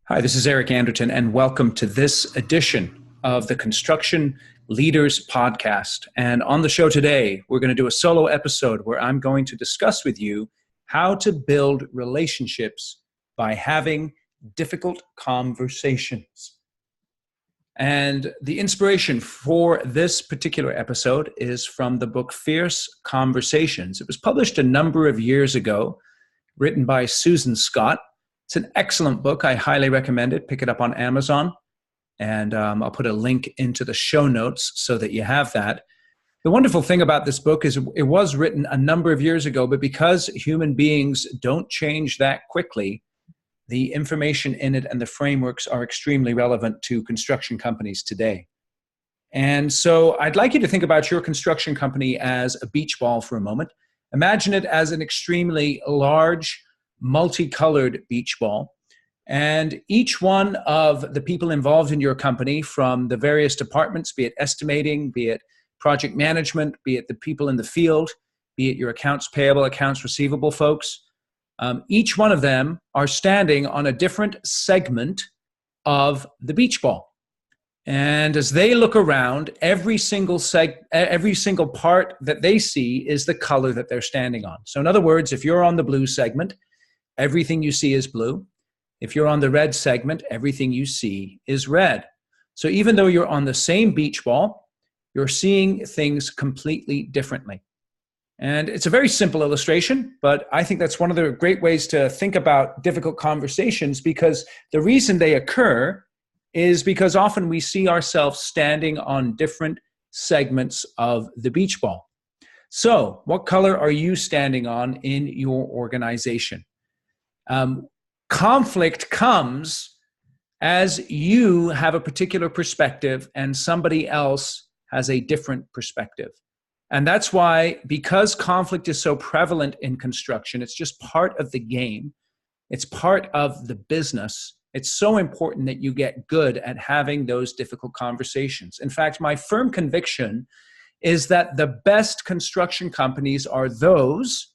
Hi, this is Eric Anderton, and welcome to this edition of the Construction Leaders Podcast. And on the show today, we're going to do a solo episode where I'm going to discuss with you how to build relationships by having difficult conversations. And the inspiration for this particular episode is from the book Fierce Conversations. It was published a number of years ago, written by Susan Scott. It's an excellent book. I highly recommend it. Pick it up on Amazon. And I'll put a link into the show notes so that you have that. The wonderful thing about this book is it was written a number of years ago, but because human beings don't change that quickly, the information in it and the frameworks are extremely relevant to construction companies today. And so I'd like you to think about your construction company as a beach ball for a moment. Imagine it as an extremely large, multicolored beach ball. And each one of the people involved in your company, from the various departments, be it estimating, be it project management, be it the people in the field, be it your accounts payable, accounts receivable folks, each one of them are standing on a different segment of the beach ball. And as they look around, every single part that they see is the color that they're standing on. So in other words, if you're on the blue segment, everything you see is blue. If you're on the red segment, everything you see is red. So even though you're on the same beach ball, you're seeing things completely differently. And it's a very simple illustration, but I think that's one of the great ways to think about difficult conversations, because the reason they occur is because often we see ourselves standing on different segments of the beach ball. So what color are you standing on in your organization? Conflict comes as you have a particular perspective and somebody else has a different perspective. And that's why, because conflict is so prevalent in construction, it's just part of the game. It's part of the business. It's so important that you get good at having those difficult conversations. In fact, my firm conviction is that the best construction companies are those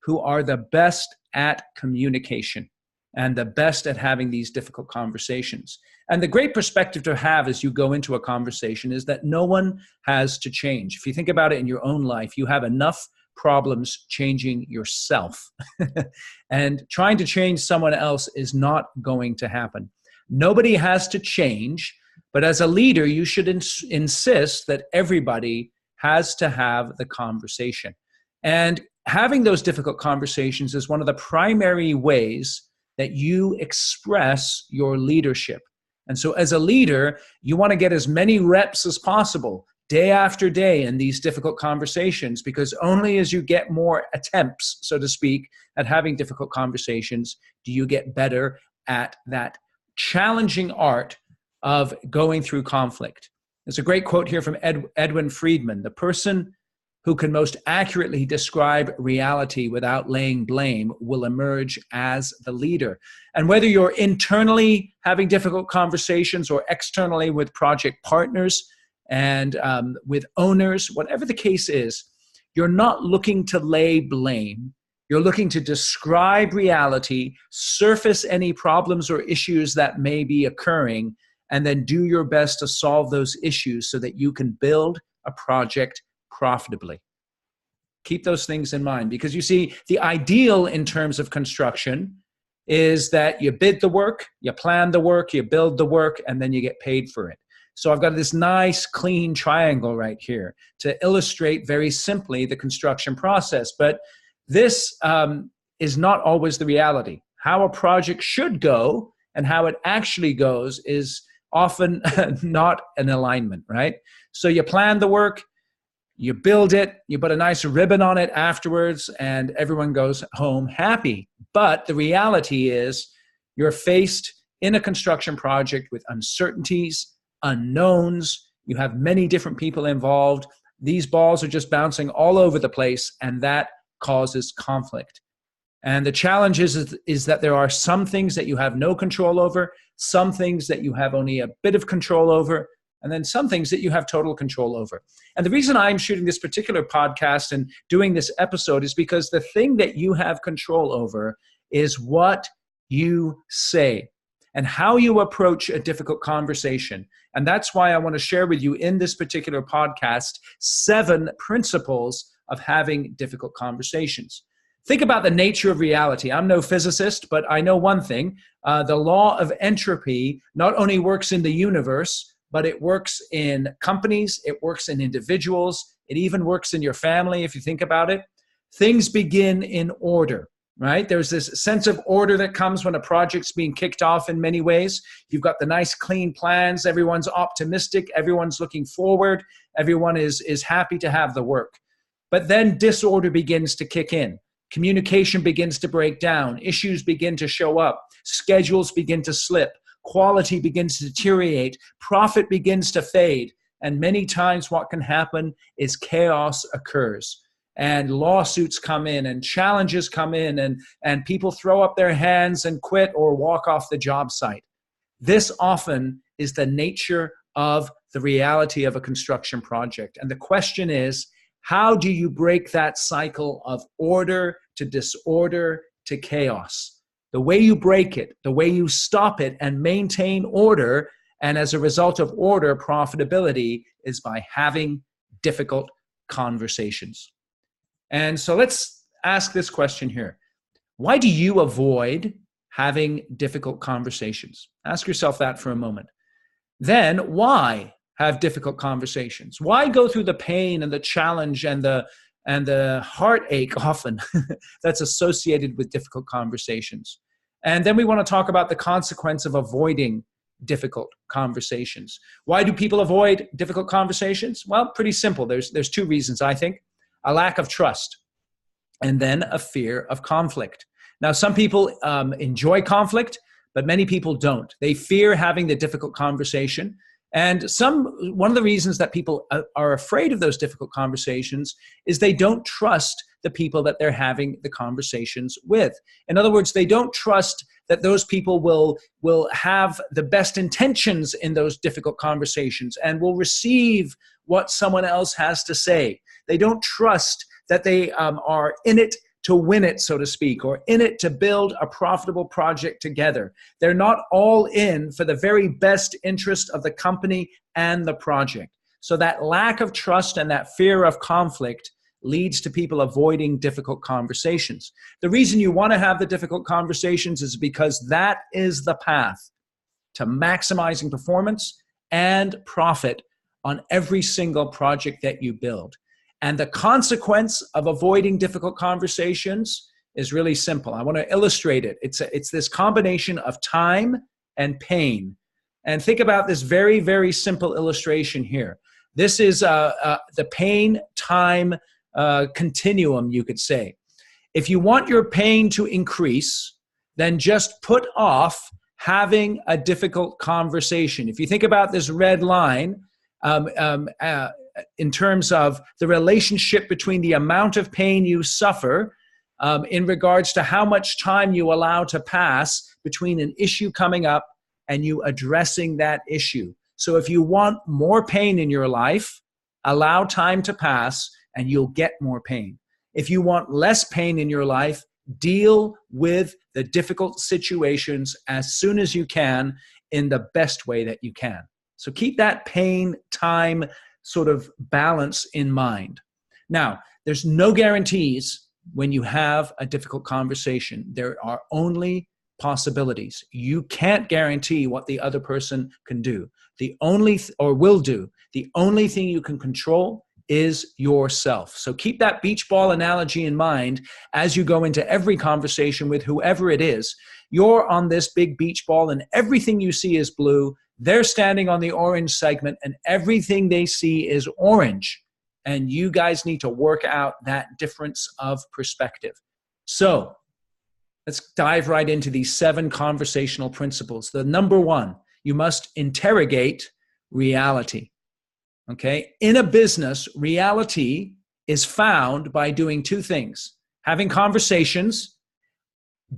who are the best at communication and the best at having these difficult conversations. And the great perspective to have as you go into a conversation is that no one has to change. If you think about it in your own life, you have enough problems changing yourself. And trying to change someone else is not going to happen. Nobody has to change, but as a leader, you should insist that everybody has to have the conversation. And having those difficult conversations is one of the primary ways that you express your leadership. And so as a leader, you want to get as many reps as possible, day after day, in these difficult conversations, because only as you get more attempts, so to speak, at having difficult conversations, do you get better at that challenging art of going through conflict. There's a great quote here from Edwin Friedman: "The person who can most accurately describe reality without laying blame will emerge as the leader." And whether you're internally having difficult conversations or externally with project partners and with owners, whatever the case is, you're not looking to lay blame. You're looking to describe reality, surface any problems or issues that may be occurring, and then do your best to solve those issues so that you can build a project profitably. Keep those things in mind, because you see, the ideal in terms of construction is that you bid the work, you plan the work, you build the work, and then you get paid for it. So I've got this nice clean triangle right here to illustrate very simply the construction process. But this is not always the reality. How a project should go and how it actually goes is often not an alignment, right? So you plan the work, you build it, you put a nice ribbon on it afterwards, and everyone goes home happy. But the reality is you're faced in a construction project with uncertainties, unknowns. You have many different people involved. These balls are just bouncing all over the place, and that causes conflict. And the challenge is that there are some things that you have no control over, some things that you have only a bit of control over, and then some things that you have total control over. And the reason I'm shooting this particular podcast and doing this episode is because the thing that you have control over is what you say. and how you approach a difficult conversation. And that's why I want to share with you in this particular podcast 7 principles of having difficult conversations. Think about the nature of reality. I'm no physicist, but I know one thing. The law of entropy not only works in the universe, but it works in companies, it works in individuals, it even works in your family if you think about it. Things begin in order, right? There's this sense of order that comes when a project's being kicked off in many ways. You've got the nice clean plans, everyone's optimistic, everyone's looking forward, everyone is happy to have the work. But then disorder begins to kick in. Communication begins to break down. Issues begin to show up. Schedules begin to slip. Quality begins to deteriorate. Profit begins to fade. And many times what can happen is chaos occurs. And lawsuits come in and challenges come in and people throw up their hands and quit or walk off the job site. This often is the nature of the reality of a construction project. And the question is, how do you break that cycle of order to disorder to chaos? The way you break it, the way you stop it and maintain order, and as a result of order, profitability, is by having difficult conversations. And so let's ask this question here. Why do you avoid having difficult conversations? Ask yourself that for a moment. Then why have difficult conversations? Why go through the pain and the challenge and the heartache often that's associated with difficult conversations? And then we want to talk about the consequence of avoiding difficult conversations. Why do people avoid difficult conversations? Well, pretty simple. There's 2 reasons, I think. A lack of trust, and then a fear of conflict. Now, some people enjoy conflict, but many people don't. They fear having the difficult conversation. And one of the reasons that people are afraid of those difficult conversations is they don't trust the people that they're having the conversations with. In other words, they don't trust that those people will have the best intentions in those difficult conversations and will receive what someone else has to say. They don't trust that they are in it to win it, so to speak, or in it to build a profitable project together. They're not all in for the very best interest of the company and the project. So that lack of trust and that fear of conflict leads to people avoiding difficult conversations. The reason you want to have the difficult conversations is because that is the path to maximizing performance and profit on every single project that you build. And the consequence of avoiding difficult conversations is really simple. I want to illustrate it. It's this combination of time and pain. And think about this very, very simple illustration here. This is the pain-time continuum, you could say. If you want your pain to increase, then just put off having a difficult conversation. If you think about this red line, in terms of the relationship between the amount of pain you suffer in regards to how much time you allow to pass between an issue coming up and you addressing that issue. So if you want more pain in your life, allow time to pass and you'll get more pain. If you want less pain in your life, deal with the difficult situations as soon as you can in the best way that you can. So keep that pain time sort of balance in mind. Now, there's no guarantees when you have a difficult conversation. There are only possibilities. You can't guarantee what the other person can do. Will do. The only thing you can control is yourself. So keep that beach ball analogy in mind as you go into every conversation with whoever it is. You're on this big beach ball and everything you see is blue. They're standing on the orange segment and everything they see is orange. And you guys need to work out that difference of perspective. So let's dive right into these 7 conversational principles. The number 1, you must interrogate reality. Okay? In a business, reality is found by doing 2 things. Having conversations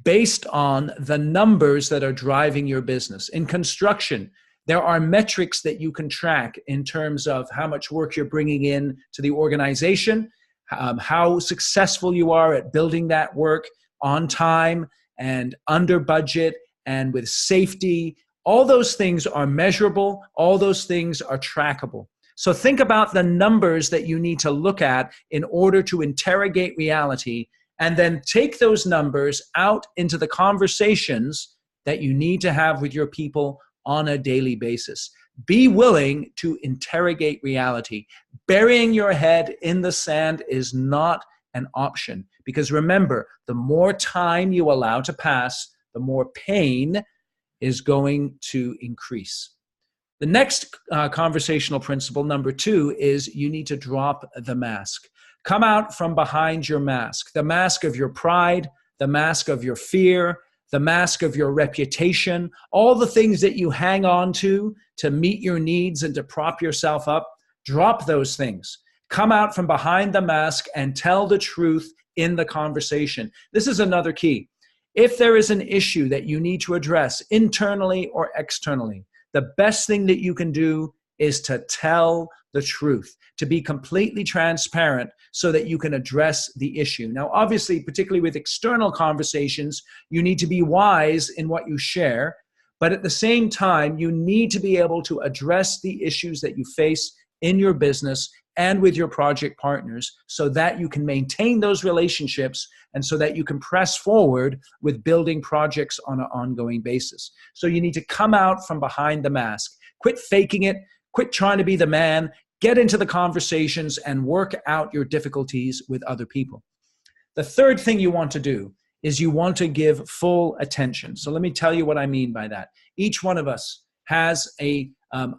based on the numbers that are driving your business. In construction, there are metrics that you can track in terms of how much work you're bringing in to the organization, how successful you are at building that work on time and under budget and with safety. All those things are measurable. All those things are trackable. So think about the numbers that you need to look at in order to interrogate reality, and then take those numbers out into the conversations that you need to have with your people on a daily basis. Be willing to interrogate reality. Burying your head in the sand is not an option, because remember, the more time you allow to pass, the more pain is going to increase. The next conversational principle, number 2, is you need to drop the mask. Come out from behind your mask, the mask of your pride, the mask of your fear, the mask of your reputation, all the things that you hang on to meet your needs and to prop yourself up. Drop those things. Come out from behind the mask and tell the truth in the conversation. This is another key. If there is an issue that you need to address internally or externally, the best thing that you can do is to tell the truth, to be completely transparent so that you can address the issue. Now, obviously, particularly with external conversations, you need to be wise in what you share, but at the same time, you need to be able to address the issues that you face in your business and with your project partners so that you can maintain those relationships and so that you can press forward with building projects on an ongoing basis. So you need to come out from behind the mask. Quit faking it. Quit trying to be the man. Get into the conversations and work out your difficulties with other people. The third thing you want to do is you want to give full attention. So let me tell you what I mean by that. Each one of us has a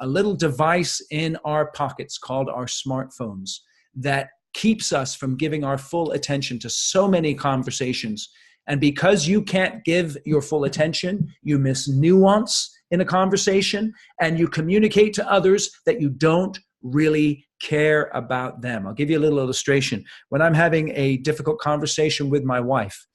little device in our pockets called our smartphones that keeps us from giving our full attention to so many conversations. And because you can't give your full attention, you miss nuance in a conversation and you communicate to others that you don't really care about them. I'll give you a little illustration. When I'm having a difficult conversation with my wife,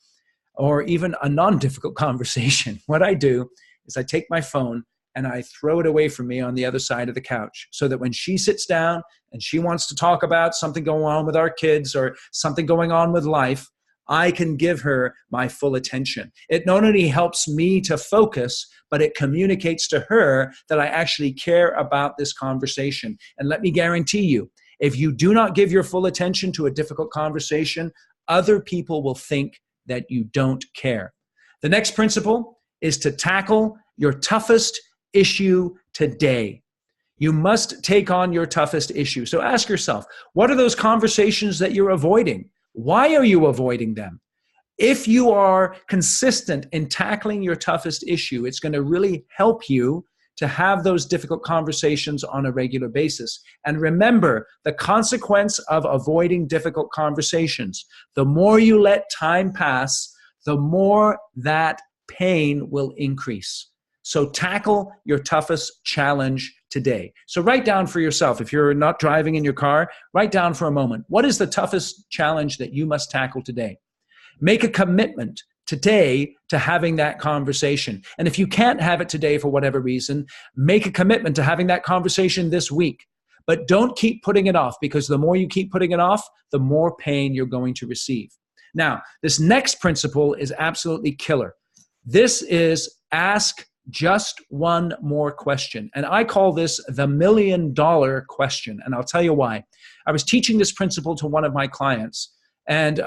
or even a non-difficult conversation, what I do is I take my phone and I throw it away from me on the other side of the couch so that when she sits down and she wants to talk about something going on with our kids or something going on with life, I can give her my full attention. It not only helps me to focus, but it communicates to her that I actually care about this conversation. And let me guarantee you, if you do not give your full attention to a difficult conversation, other people will think that you don't care. The next principle is to tackle your toughest issue today. You must take on your toughest issue. So ask yourself, what are those conversations that you're avoiding? Why are you avoiding them? If you are consistent in tackling your toughest issue, it's going to really help you to have those difficult conversations on a regular basis. And remember, the consequence of avoiding difficult conversations, the more you let time pass, the more that pain will increase. So tackle your toughest challenge today. So write down for yourself, if you're not driving in your car, write down for a moment, what is the toughest challenge that you must tackle today? Make a commitment today to having that conversation. And if you can't have it today for whatever reason, make a commitment to having that conversation this week. But don't keep putting it off, because the more you keep putting it off, the more pain you're going to receive. Now, this next principle is absolutely killer. This is ask just one more question. And I call this the $1 million question. And I'll tell you why. I was teaching this principle to one of my clients. And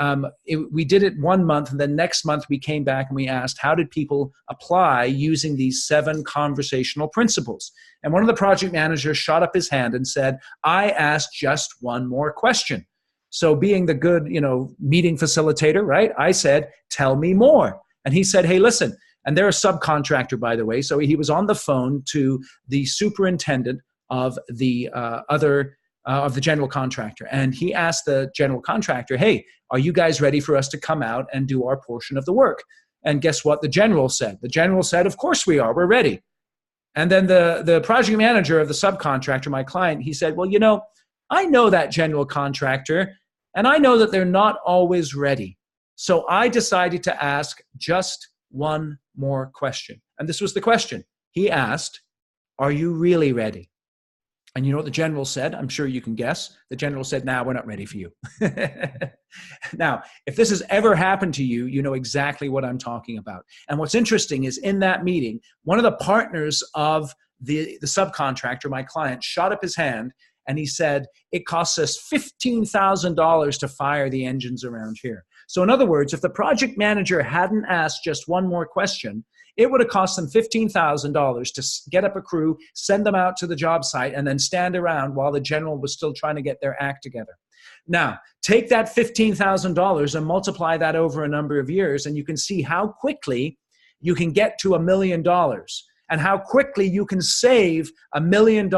we did it 1 month, and then next month we came back and we asked, how did people apply using these 7 conversational principles? And one of the project managers shot up his hand and said, I asked just one more question. So being the good, meeting facilitator, right? I said, tell me more. And he said, hey, listen, and they're a subcontractor, by the way. So he was on the phone to the superintendent of the of the general contractor. And he asked the general contractor, hey, are you guys ready for us to come out and do our portion of the work? And guess what the general said? The general said, of course we are, we're ready. And then the project manager of the subcontractor, my client, he said, well, I know that general contractor, and I know that they're not always ready. So I decided to ask just one more question. And this was the question. He asked, are you really ready? And you know what the general said? I'm sure you can guess. The general said, "Nah, we're not ready for you." Now, if this has ever happened to you, you know exactly what I'm talking about. And what's interesting is in that meeting, one of the partners of the subcontractor, my client, shot up his hand and he said, "It costs us $15,000 to fire the engines around here." So in other words, if the project manager hadn't asked just one more question, it would have cost them $15,000 to get up a crew, send them out to the job site, and then stand around while the general was still trying to get their act together. Now, take that $15,000 and multiply that over a number of years, and you can see how quickly you can get to $1 million and how quickly you can save $1 million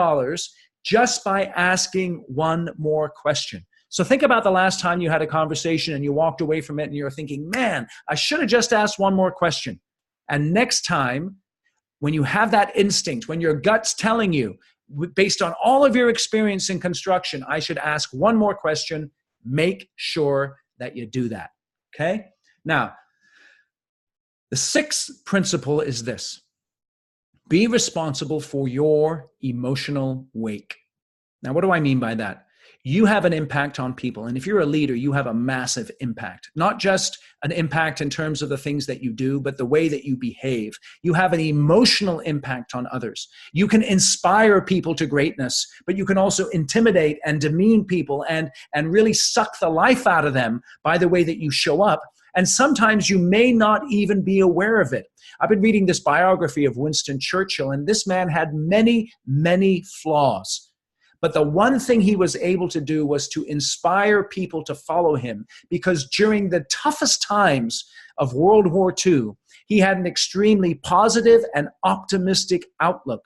just by asking one more question. So think about the last time you had a conversation and you walked away from it and you're thinking, man, I should have just asked one more question. And next time, when you have that instinct, when your gut's telling you, based on all of your experience in construction, I should ask one more question, make sure that you do that, okay? Now, the sixth principle is this: be responsible for your emotional wake. Now, what do I mean by that? You have an impact on people. And if you're a leader, you have a massive impact, not just an impact in terms of the things that you do, but the way that you behave. You have an emotional impact on others. You can inspire people to greatness, but you can also intimidate and demean people and really suck the life out of them by the way that you show up. And sometimes you may not even be aware of it. I've been reading this biography of Winston Churchill, and this man had many, many flaws. But the one thing he was able to do was to inspire people to follow him, because during the toughest times of World War II, he had an extremely positive and optimistic outlook.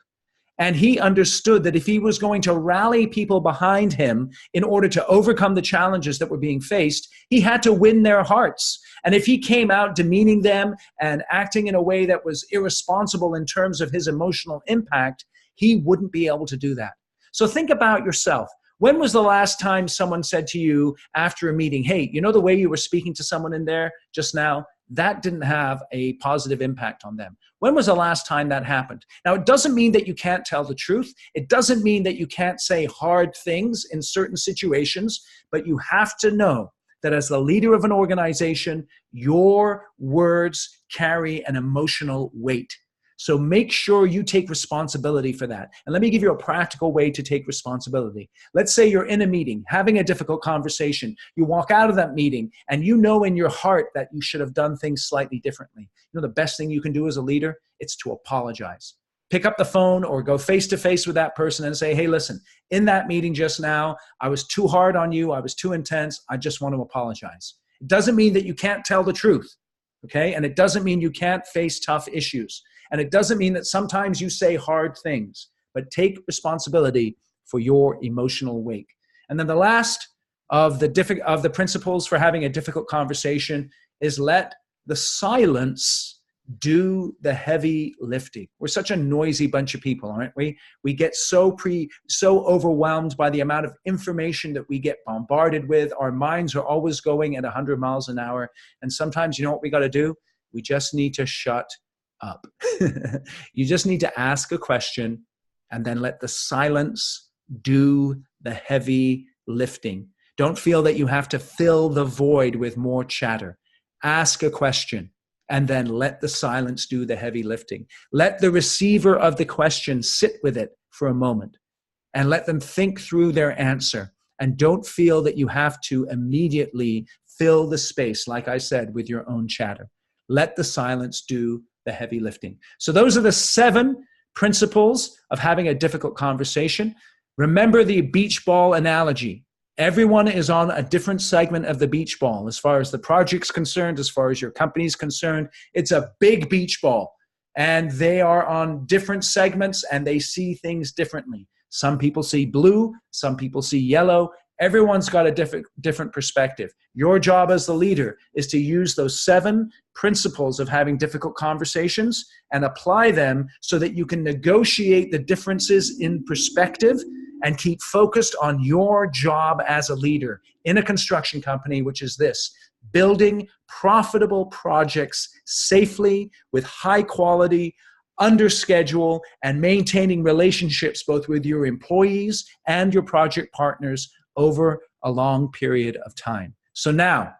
And he understood that if he was going to rally people behind him in order to overcome the challenges that were being faced, he had to win their hearts. And if he came out demeaning them and acting in a way that was irresponsible in terms of his emotional impact, he wouldn't be able to do that. So think about yourself. When was the last time someone said to you after a meeting, hey, you know the way you were speaking to someone in there just now? That didn't have a positive impact on them. When was the last time that happened? Now, it doesn't mean that you can't tell the truth. It doesn't mean that you can't say hard things in certain situations, but you have to know that as the leader of an organization, your words carry an emotional weight. So make sure you take responsibility for that. And let me give you a practical way to take responsibility. Let's say you're in a meeting, having a difficult conversation. You walk out of that meeting and you know in your heart that you should have done things slightly differently. You know the best thing you can do as a leader? It's to apologize. Pick up the phone or go face-to-face with that person and say, hey, listen, in that meeting just now, I was too hard on you. I was too intense. I just want to apologize. It doesn't mean that you can't tell the truth, okay? And it doesn't mean you can't face tough issues. And it doesn't mean that sometimes you say hard things, but take responsibility for your emotional wake. And then the last of the principles for having a difficult conversation is let the silence do the heavy lifting. We're such a noisy bunch of people, aren't we? We get so overwhelmed by the amount of information that we get bombarded with. Our minds are always going at 100 miles an hour. And sometimes, you know what we got to do? We just need to shut up. You just need to ask a question and then let the silence do the heavy lifting. Don't feel that you have to fill the void with more chatter. Ask a question and then let the silence do the heavy lifting. Let the receiver of the question sit with it for a moment and let them think through their answer. And don't feel that you have to immediately fill the space, like I said, with your own chatter. Let the silence do the heavy lifting. So those are the 7 principles of having a difficult conversation. Remember the beach ball analogy. Everyone is on a different segment of the beach ball as far as the project's concerned, as far as your company's concerned. It's a big beach ball, and they are on different segments, and they see things differently. Some people see blue, some people see yellow. Everyone's got a different perspective. Your job as the leader is to use those 7 principles of having difficult conversations and apply them so that you can negotiate the differences in perspective and keep focused on your job as a leader in a construction company, which is this: building profitable projects safely with high quality, under schedule, and maintaining relationships both with your employees and your project partners over a long period of time. So now,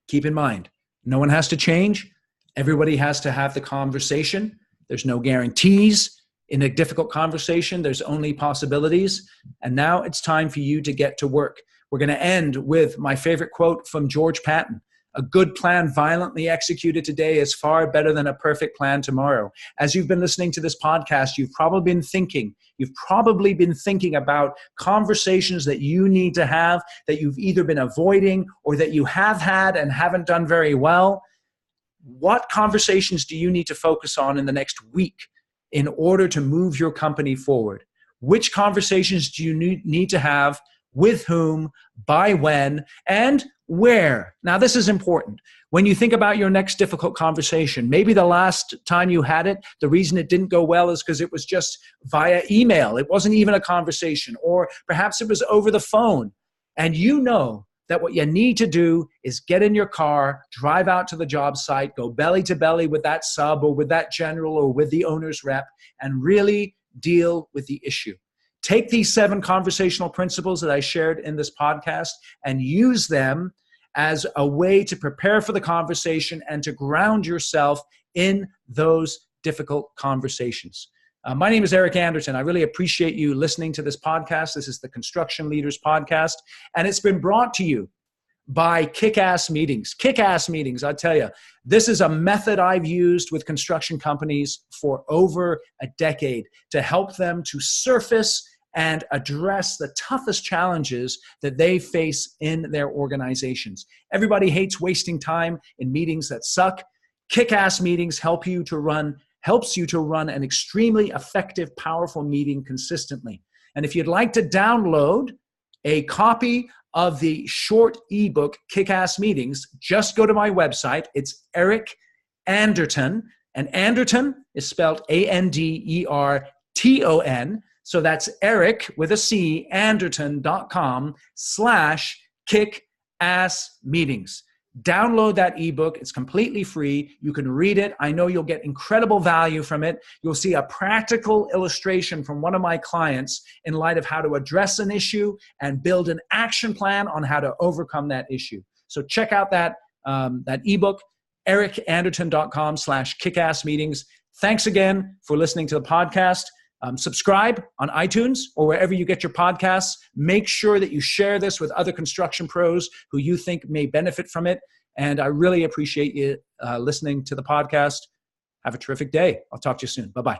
keep in mind, no one has to change. Everybody has to have the conversation. There's no guarantees. In a difficult conversation, there's only possibilities. And now it's time for you to get to work. We're going to end with my favorite quote from George Patton. A good plan violently executed today is far better than a perfect plan tomorrow. As you've been listening to this podcast, you've probably been thinking about conversations that you need to have, that you've either been avoiding or that you have had and haven't done very well. What conversations do you need to focus on in the next week in order to move your company forward? Which conversations do you need to have, with whom, by when, and where? Now, this is important. When you think about your next difficult conversation, maybe the last time you had it, the reason it didn't go well is because it was just via email. It wasn't even a conversation, or perhaps it was over the phone. And you know that what you need to do is get in your car, drive out to the job site, go belly to belly with that sub or with that general or with the owner's rep, and really deal with the issue. Take these 7 conversational principles that I shared in this podcast and use them as a way to prepare for the conversation and to ground yourself in those difficult conversations. My name is Eric Anderton. I really appreciate you listening to this podcast. This is the Construction Leaders Podcast, and it's been brought to you by Kick-Ass Meetings. Kick-Ass Meetings, I tell you, this is a method I've used with construction companies for over a decade to help them to surface and address the toughest challenges that they face in their organizations. Everybody hates wasting time in meetings that suck. Kick-Ass Meetings helps you to run an extremely effective, powerful meeting consistently. And if you'd like to download a copy of the short ebook, Kick-Ass Meetings, just go to my website. It's Eric Anderton, and Anderton is spelled Anderton. So that's Eric with a C, Anderton.com/kick-ass-meetings. Download that ebook. It's completely free. You can read it. I know you'll get incredible value from it. You'll see a practical illustration from one of my clients in light of how to address an issue and build an action plan on how to overcome that issue. So check out that ebook, ericanderton.com/kick-ass-meetings. Thanks again for listening to the podcast. Subscribe on iTunes or wherever you get your podcasts. Make sure that you share this with other construction pros who you think may benefit from it. And I really appreciate you listening to the podcast. Have a terrific day. I'll talk to you soon. Bye-bye.